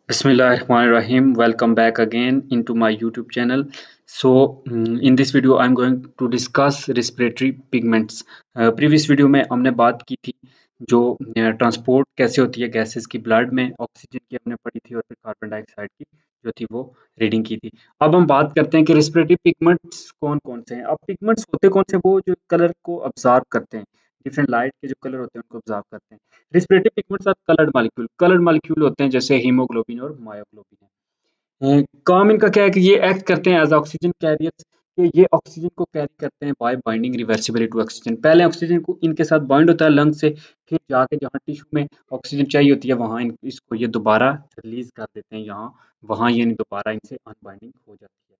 Bismillahirrahmanirrahim. Welcome back again into my YouTube channel. In this video, I'm going to discuss respiratory pigments. Previous video में हमने बात की थी जो transport कैसे होती है गैसेस की ब्लड में, ऑक्सीजन की हमने पढ़ी थी और फिर कार्बन डाइऑक्साइड की जो थी वो रीडिंग की थी। अब हम बात करते हैं कि रिस्पिरेटरी पिगमेंट्स कौन कौन से हैं। अब पिगमेंट्स होते कौन से, वो जो कलर को ऑब्जर्व करते हैं, डिफरेंट लाइट के जो कलर होते हैं उनको ऑब्जर्व करते हैं। Respiratory pigments are coloured molecule होते हैं जैसे हीमोग्लोबिन और मायोग्लोबिन है। काम इनका क्या है कि ये एक्ट करते हैं एज ऑक्सीजन कैरियर्स, कि ये ऑक्सीजन को कैरी करते हैं by binding reversibly to oxygen. पहले ऑक्सीजन को इनके साथ बाइंड होता है लंग से, फिर जाके जहाँ टिश्यू में ऑक्सीजन चाहिए होती है वहाँ इसको ये दोबारा रिलीज कर देते हैं यहाँ, वहाँ ये दोबारा इनसे अनबाइंडिंग हो जाती है।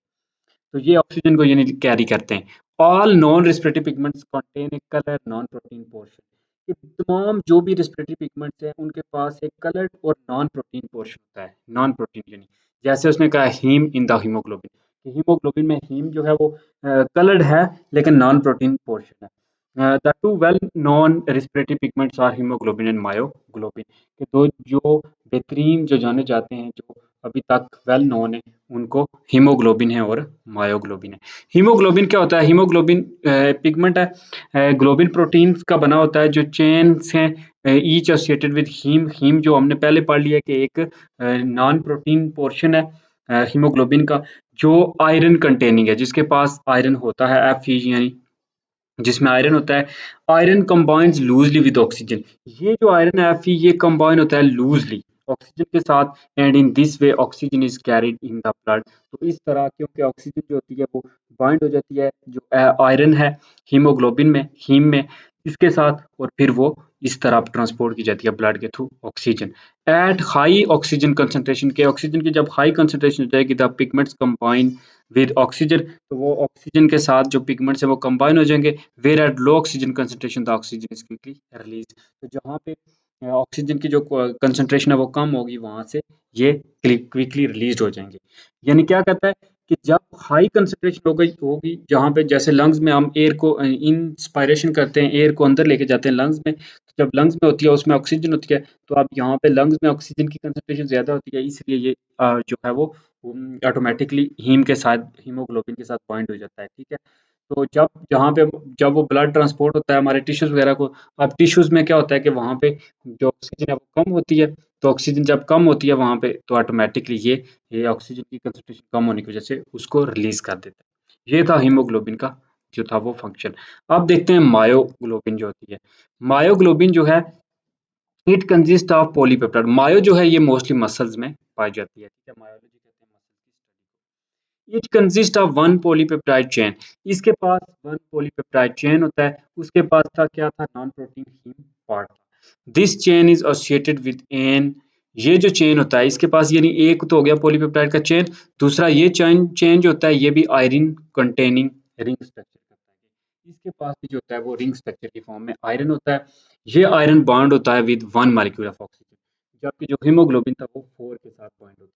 तो ये ऑक्सीजन को ये कैरी करते हैं। All non respiratory pigments contain a colour non protein portion. ये तमाम जो भी रेस्पिरेटरी पिगमेंट्स हैं उनके पास एक कलर्ड और नॉन प्रोटीन पोर्शन होता है। नॉन प्रोटीन यानी जैसे उसने कहा haem in the haemoglobin, haemoglobin में हीम जो है वो कलर्ड है लेकिन नॉन प्रोटीन पोर्शन है। The two well non respiratory pigments are haemoglobin and myoglobin, के दो जो बेहतरीन जो जाने जाते हैं जो अभी तक वेल नोन है उनको हीमोग्लोबिन है और मायोग्लोबिन है। हीमोग्लोबिन क्या होता है? हीमोग्लोबिन पिगमेंट है, ग्लोबिन प्रोटीन्स का बना होता है जो चेन्स हैं each associated with haem. Haem जो हमने पहले पढ़ लिया कि एक नॉन प्रोटीन पोर्शन है हीमोग्लोबिन का, जो आयरन कंटेनिंग है, जिसके पास आयरन होता है एफ यानी जिसमें आयरन होता है। Iron combines loosely with oxygen, ये जो आयरन है Fe ये कंबाइन होता है लूजली ऑक्सीजन के साथ, and in this way oxygen is carried in the blood. तो इस तरह क्योंकि ऑक्सीजन जो होती है वो बाइंड हो जाती है जो आयरन है हीमोग्लोबिन में, हीम में, इसके साथ, और फिर वो इस तरह ट्रांसपोर्ट की जाती है ब्लड के through oxygen. At high oxygen concentration, के ऑक्सीजन की जब हाई कंसंट्रेशन हो जाएगी the pigments combine with oxygen, तो वो ऑक्सीजन के साथ जो पिगमेंट्स है वो कंबाइन हो जाएंगे। Where at low oxygen concentration the oxygen is quickly release, तो जहाँ पे ऑक्सीजन की जो कंसंट्रेशन है वो कम होगी वहां से ये क्विकली रिलीज हो जाएंगे। यानी क्या कहता है कि जब हाई कंसंट्रेशन हो गई होगी, जहाँ पे जैसे लंग्स में हम एयर को इंस्पायरेशन करते हैं, एयर को अंदर लेके जाते हैं लंग्स में, तो जब लंग्स में होती है उसमें ऑक्सीजन होती है, तो अब यहाँ पे लंग्स में ऑक्सीजन की कंसंट्रेशन ज्यादा होती है, इसलिए ये जो है वो ऑटोमेटिकली हीम के साथ, हीमोग्लोबिन के साथ बाइंड हो जाता है। ठीक है, तो जब वो ब्लड ट्रांसपोर्ट होता है हमारे टिश्यूज वगैरह को, अब टिश्यूज में क्या होता है कि वहाँ पे जो ऑक्सीजन है वो कम होती है, तो ऑक्सीजन जब कम होती है वहाँ पे तो ऑटोमेटिकली ये ऑक्सीजन की कंसंट्रेशन कम होने की वजह से उसको रिलीज कर देता है। ये था हीमोग्लोबिन का जो था वो फंक्शन। अब देखते हैं मायोग्लोबिन जो होती है। मायोग्लोबिन जो है इट कंसिस्ट ऑफ पॉलीपेप्टाइड। मायो जो है ये मोस्टली मसल्स में पाई जाती है। ठीक है, मायोलॉजी कहते हैं मसल की स्टडी को। It consist of one polypeptide chain, इसके पास वन पॉलीपेप्टाइड चेन होता है। उसके पास था क्या था? Non protein haem part. This chain is associated with an, ये जो चेन होता है इसके पास, यानी एक तो हो गया पॉलीपेप्टाइड का चेन, दूसरा ये चेन चेन जो होता है ये भी आयरन कंटेनिंग रिंग स्ट्रक्चर करता है। इसके पास भी जो होता है वो रिंग स्ट्रक्चर की फॉर्म में आयरन होता है। ये आयरन बॉन्ड होता है with one molecule of oxygen, जबकि जो हीमोग्लोबिन था वो 4 के साथ बॉन्ड होता था।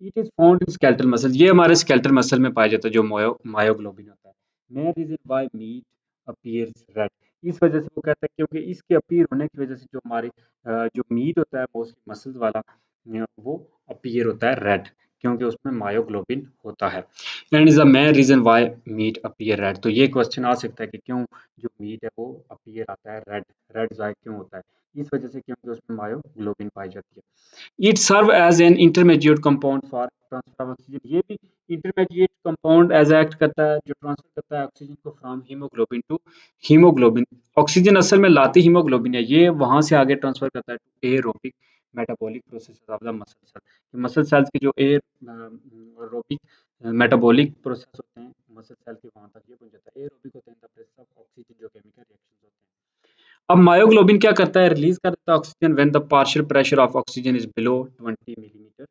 It is found in skeletal muscle, ये हमारे स्केलेटल मसल में पाया जाता है जो मायोग्लोबिन होता है। Main reason why meat appears red, इस वजह से वो कहता है क्योंकि इसके अपीयर होने की वजह से जो हमारे जो मीट होता है मोस्टली मसल्स वाला, वो अपीयर होता है रेड, क्योंकि उसमें मायोग्लोबिन होता है। And is the main reason why meat appear red. तो ये क्वेश्चन आ सकता है कि क्यों जो मीट है वो अपीयर आता है रेड, रेड जाए क्यों होता है? इस वजह से क्योंकि उसमें मायोग्लोबिन पाई जाती है। It serve as an intermediate compound for transfer of oxygen, ये भी इंटरमीडिएट कंपाउंड एज एक्ट करता है जो ट्रांसफर करता है ऑक्सीजन को from haemoglobin to haemoglobin. Oxygen असल में लाती हीमोग्लोबिन है, ये वहां से आगे ट्रांसफर करता है to aerobic metabolic process of the muscle cell. Muscle cells के जो एरोबिक मेटाबॉलिक प्रोसेस होते हैं मसल सेल के, वहां तक ये पहुंच जाता है। एरोबिक होते हैं द प्रेजेंस ऑफ ऑक्सीजन, जो केमिकल रिएक्शंस होते हैं। अब मायोग्लोबिन क्या करता है? रिलीज कर देता है oxygen when the partial pressure of oxygen is below 20 millimetre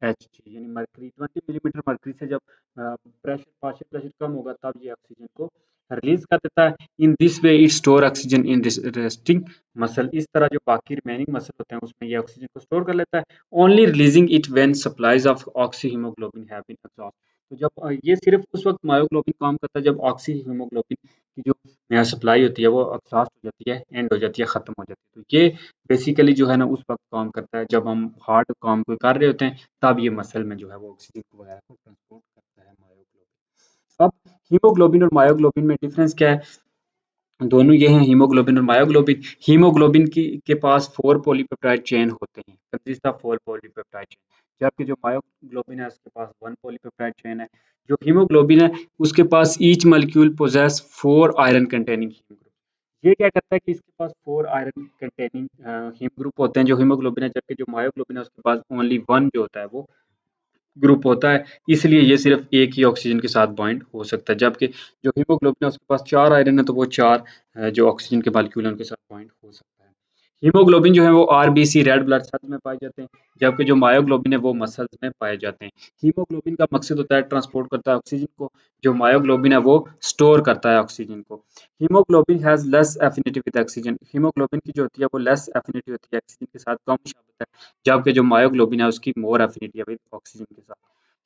Hg, यानी मर्करी 20 मिलीमीटर मर्करी से जब प्रेशर, पार्शियल प्रेशर कम होगा तब ये ऑक्सीजन को रिलीज कर देता है। In this way it store oxygen in resting muscle, इस तरह जो बाकी रिमेनिंग मसल होते हैं उसमें ये ऑक्सीजन को स्टोर कर लेता है। Only releasing it when supplies of oxy haemoglobin have been absorb, तो जब ये सिर्फ उस वक्त मायोग्लोबिन काम करता है जब ऑक्सी हीमोग्लोबिन की जो सप्लाई होती है वो एग्जॉस्ट हो जाती है, एंड हो जाती है, खत्म हो जाती है। तो ये बेसिकली जो है ना उस वक्त काम करता है जब हम हार्ड काम कोई कर रहे होते हैं, तब ये मसल में जो है वो ऑक्सीजन वगैरह को ट्रांसपोर्ट करता है मायोग्लोबिन। अब हीमोग्लोबिन और मायोग्लोबिन में डिफरेंस क्या है? दोनों ये हैं हीमोग्लोबिन और मायोग्लोबिन। हीमोग्लोबिन के पास 4 पॉलीपेप्टाइड चेन होते हैं, कंसिस्ट ऑफ 4 पॉलीपेप्टाइड चेन, जबकि जो मायोग्लोबिन है उसके पास 1 पॉलीपेप्टाइड चेन है। जो हीमोग्लोबिन है उसके पास each molecule possesses 4 iron containing haem group. ये क्या करता है कि इसके पास 4 आयरन कंटेनिंग हीम ग्रुप होते हैं जो हीमोग्लोबिन है, जबकि जो मायोग्लोबिन है उसके पास ओनली 1 जो होता है वो ग्रुप होता है, इसलिए ये सिर्फ एक ही ऑक्सीजन के साथ बॉन्ड हो सकता है। जबकि जो हीमोग्लोबिन है उसके पास 4 आयरन है, तो वो 4 जो ऑक्सीजन के मॉलिक्यूल है उनके साथ बॉन्ड हो सकता है। हीमोग्लोबिन जो है वो आरबीसी रेड ब्लड सेल्स में पाए जाते हैं, जबकि जो मायोग्लोबिन है वो मसल्स में पाए जाते हैं। हीमोग्लोबिन का मकसद होता है ट्रांसपोर्ट करता है ऑक्सीजन को, जो मायोग्लोबिन है वो स्टोर करता है ऑक्सीजन को। Haemoglobin has less affinity with oxygen. Haemoglobin की जो होती है वो लेस एफिनिटी होती है ऑक्सीजन के साथ, कम शामिल है, जबकि जो मायोग्लोबिन है उसकी मोर एफिनिटी है विद ऑक्सीजन के साथ।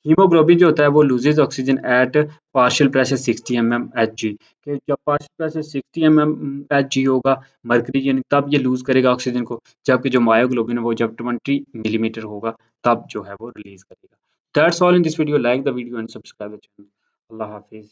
हीमोग्लोबिन जो होता है वो loses oxygen at partial pressure 60 mmHg, कि जब पार्शियल प्रेशर 60 mmHg होगा मरकरी यानी, तब ये लूज करेगा ऑक्सीजन को, जबकि जो मायोग्लोबिन है वो जब 20 मिलीमीटर होगा तब जो है वो रिलीज करेगा। That's all in this video. Like the video and subscribe the channel. Allah Hafiz.